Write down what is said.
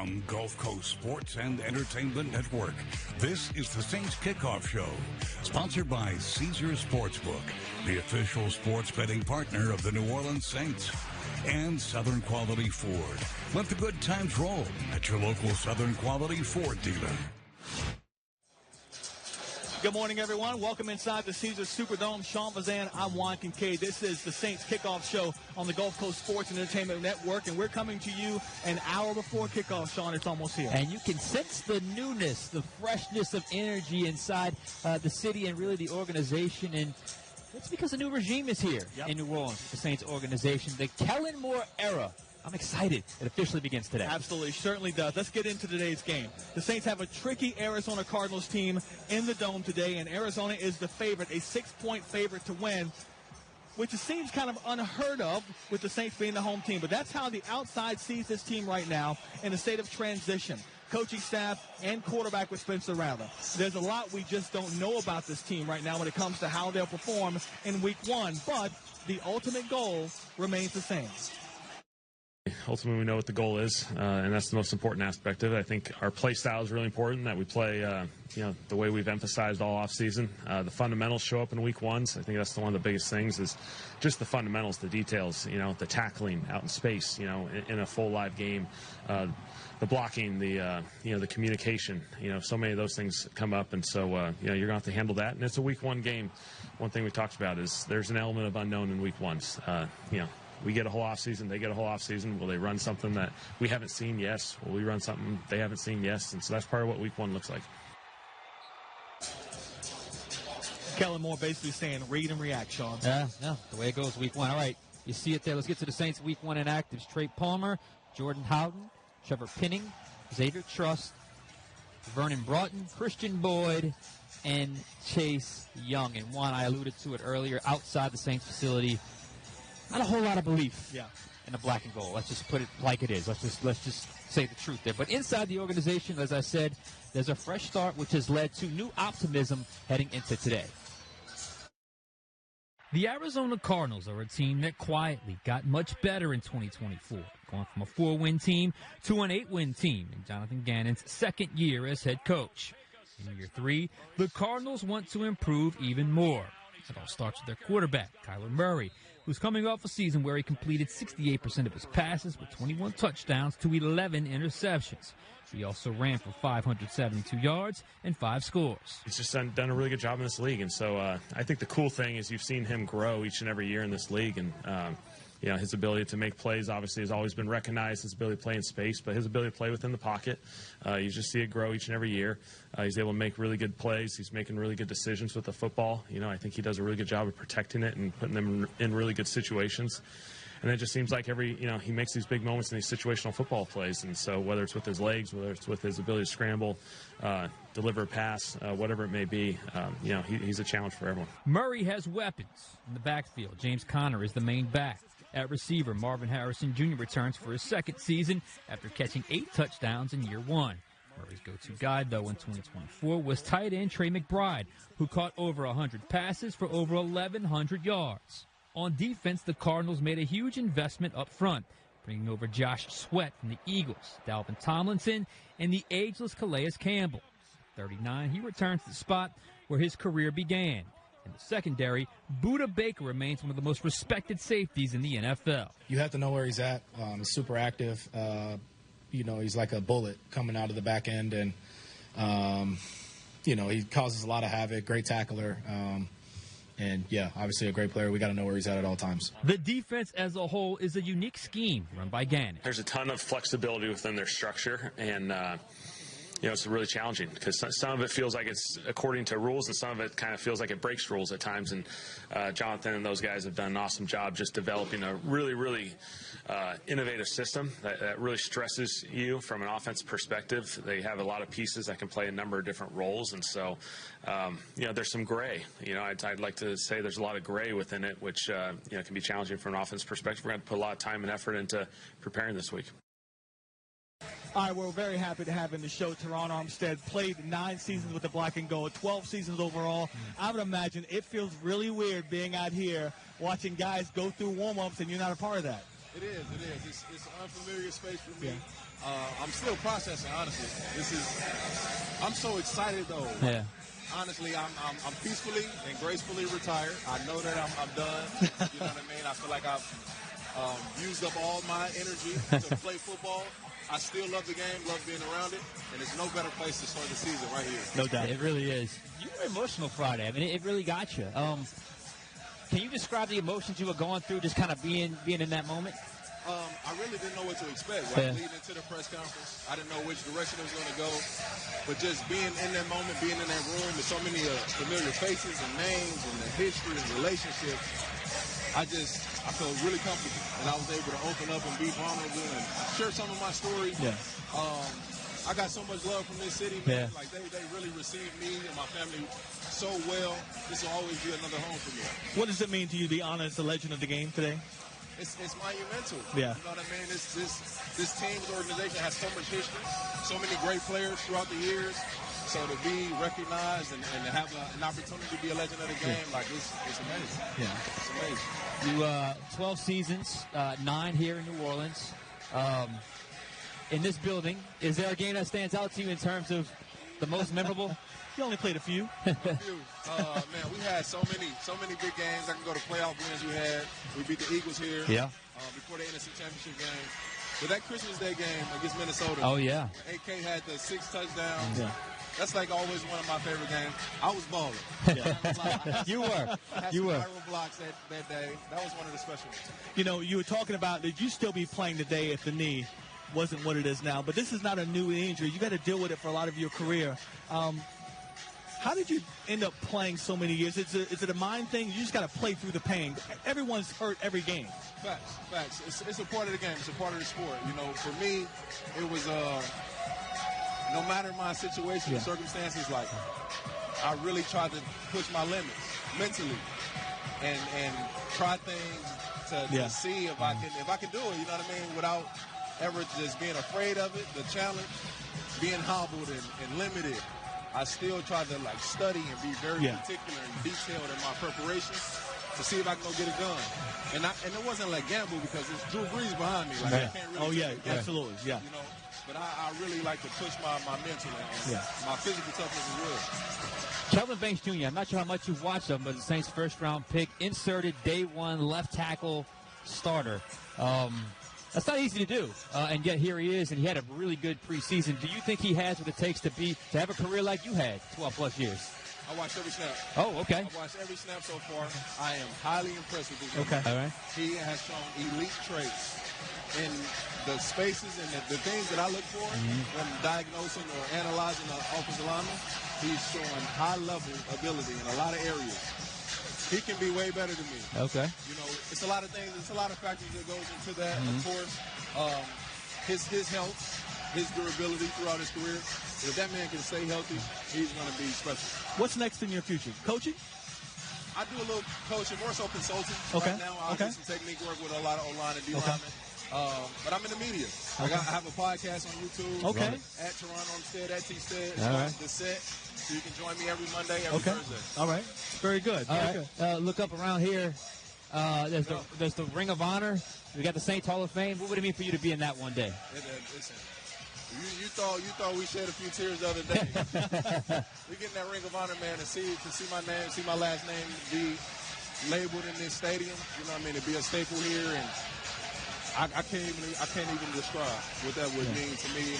from Gulf Coast Sports and Entertainment Network. This is the Saints Kickoff Show, sponsored by Caesars Sportsbook, the official sports betting partner of the New Orleans Saints, and Southern Quality Ford. Let the good times roll at your local Southern Quality Ford dealer. Good morning, everyone. Welcome inside the Caesars Superdome. Sean Vazan, I'm Juan Kincaid. This is the Saints Kickoff Show on the Gulf Coast Sports and Entertainment Network, and we're coming to you an hour before kickoff, Sean. It's almost here. And you can sense the newness, the freshness of energy inside the city and really the organization. And it's because a new regime is here in New Orleans, the Saints organization. The Kellen Moore era. I'm excited. It officially begins today. Absolutely. Certainly does. Let's get into today's game. The Saints have a tricky Arizona Cardinals team in the Dome today, and Arizona is the favorite, a 6-point favorite to win, which seems kind of unheard of with the Saints being the home team. But that's how the outside sees this team right now in a state of transition. Coaching staff and quarterback with Spencer Rattler. There's a lot we just don't know about this team right now when it comes to how they'll perform in week one. But the ultimate goal remains the same. Ultimately, we know what the goal is, and that's the most important aspect of it. I think our play style is really important, that we play, the way we've emphasized all offseason. The fundamentals show up in week one, so I think that's one of the biggest things is just the fundamentals, the details, the tackling out in space, in a full live game, the blocking, the communication, so many of those things come up, and so, you're going to have to handle that. And it's a week one game. One thing we talked about is there's an element of unknown in week ones, We get a whole offseason. They get a whole offseason. Will they run something that we haven't seen? Yes. Will we run something they haven't seen? Yes. And so that's part of what week one looks like. Kellen Moore basically saying read and react, Sean. Yeah, the way it goes week one. All right, you see it there. Let's get to the Saints week one inactives. Trey Palmer, Jordan Howden, Trevor Penning, Xavier Trust, Vernon Broughton, Christian Boyd, and Chase Young. And Juan, I alluded to it earlier, outside the Saints facility. Not a whole lot of belief in the black and gold. Let's just put it like it is. Let's just say the truth there. But inside the organization, as I said, there's a fresh start, which has led to new optimism heading into today. The Arizona Cardinals are a team that quietly got much better in 2024, going from a 4-win team to an 8-win team in Jonathan Gannon's second year as head coach. In year 3, the Cardinals want to improve even more. It all starts with their quarterback, Kyler Murray, who's coming off a season where he completed 68% of his passes with 21 touchdowns to 11 interceptions. He also ran for 572 yards and 5 scores. He's just done a really good job in this league, and so I think the cool thing is you've seen him grow each and every year in this league, and his ability to make plays obviously has always been recognized, his ability to play in space, but his ability to play within the pocket, you just see it grow each and every year. He's able to make really good plays. He's making really good decisions with the football. I think he does a really good job of protecting it and putting them in really good situations. And it just seems like he makes these big moments in these situational football plays. And so whether it's with his legs, whether it's with his ability to scramble, deliver a pass, whatever it may be, he's a challenge for everyone. Murray has weapons in the backfield. James Conner is the main back. At receiver, Marvin Harrison Jr. returns for his second season after catching 8 touchdowns in year 1. Murray's go-to guy, though, in 2024 was tight end Trey McBride, who caught over 100 passes for over 1,100 yards. On defense, the Cardinals made a huge investment up front, bringing over Josh Sweat from the Eagles, Dalvin Tomlinson, and the ageless Calais Campbell. At 39, he returns to the spot where his career began. In the secondary, Budda Baker remains one of the most respected safeties in the NFL. You have to know where he's at. He's super active. He's like a bullet coming out of the back end, and, he causes a lot of havoc, great tackler. And, obviously a great player. We got to know where he's at all times. The defense as a whole is a unique scheme run by Gannon. There's a ton of flexibility within their structure, and it's really challenging because some of it feels like it's according to rules, and some of it kind of feels like it breaks rules at times. And Jonathan and those guys have done an awesome job just developing a really, really innovative system that really stresses you from an offense perspective. They have a lot of pieces that can play a number of different roles, and so there's some gray. I'd like to say there's a lot of gray within it, which can be challenging from an offense perspective. We're going to put a lot of time and effort into preparing this week. All right, we're very happy to have in the show Teron Armstead. Played 9 seasons with the black and gold, 12 seasons overall. I would imagine it feels really weird being out here watching guys go through warm-ups and you're not a part of that. It is. It's an unfamiliar space for me. I'm still processing, honestly. I'm so excited, though. Yeah. Honestly, I'm peacefully and gracefully retired. I know that I'm done. You know what I mean? I feel like I've used up all my energy to play football. I still love the game, love being around it, and there's no better place to start the season right here. No doubt. It really is. You were emotional Friday. I mean, it really got you. Can you describe the emotions you were going through, just kind of being in that moment? I really didn't know what to expect, right? Yeah. Leading into the press conference, I didn't know which direction it was going to go. But just being in that moment, being in that room with so many familiar faces and names and the history and relationships, I felt really comfortable. And I was able to open up and be vulnerable and share some of my story. Yeah. I got so much love from this city, man. Yeah. Like, they really received me and my family so well. This will always be another home for me. What does it mean to you to be honored as the legend of the game today? It's monumental. Yeah. You know what I mean? This team's organization has so much history, so many great players throughout the years. So to be recognized and to have an opportunity to be a legend of the game, like it's amazing. Yeah. It's amazing. You 12 seasons, 9 here in New Orleans. In this building, is there a game that stands out to you in terms of the most memorable? You only played a few. Man, we had so many big games. I can go to playoff wins we had. We beat the Eagles here. Yeah. Before the NFC Championship game. But that Christmas Day game against Minnesota. Oh, yeah. AK had the 6 touchdowns. Yeah. That's like always one of my favorite games. I was balling. You were. I had You some were. viral blocks that day. That was one of the special ones. You know, you were talking about that you still be playing today if the knee wasn't what it is now. But this is not a new injury. You got to deal with it for a lot of your career. How did you end up playing so many years? Is it a mind thing? You just got to play through the pain. Everyone's hurt every game. Facts. It's a part of the game. It's a part of the sport. You know, for me, it was no matter my situation or circumstances, like I really tried to push my limits mentally and try things to see if I can do it. You know what I mean? Without ever just being afraid of it, the challenge, being hobbled and limited. I still try to like study and be very particular and detailed in my preparation to see if I can go get it done. And it wasn't like gamble because it's Drew Brees behind me. Like I can't really absolutely, yeah. You know, but I really like to push my mental and my physical toughness is real. Kelvin Banks Jr., I'm not sure how much you've watched him, but the Saints' first-round pick, inserted day one left tackle starter. That's not easy to do, and yet here he is, and he had a really good preseason. Do you think he has what it takes to have a career like you had, 12-plus years? I watched every snap. Oh, okay. I watched every snap so far. I am highly impressed with this guy. Okay. All right. He has shown elite traits in the spaces and the things that I look for when diagnosing or analyzing an offensive lineman. He's showing high-level ability in a lot of areas. He can be way better than me. Okay. You know, it's a lot of things. It's a lot of factors that goes into that. Of course, his health, his durability throughout his career. If that man can stay healthy, he's going to be special. What's next in your future? Coaching? I do a little coaching, more so consulting. Okay. Right now, I do some technique work with a lot of O-line and D-linemen. But I'm in the media. I have a podcast on YouTube. Okay. At Toronto Instead, at T-Stead. All right. The Set. So you can join me every Monday, every Thursday. All right. Very good. All Very right. Look up around here. There's the Ring of Honor. We got the Saints Hall of Fame. What would it mean for you to be in that one day? Listen, you thought we shed a few tears the other day. We get in that Ring of Honor, man, to see my name, see my last name be labeled in this stadium. You know what I mean? To be a staple here, and I can't even describe what that would mean to me.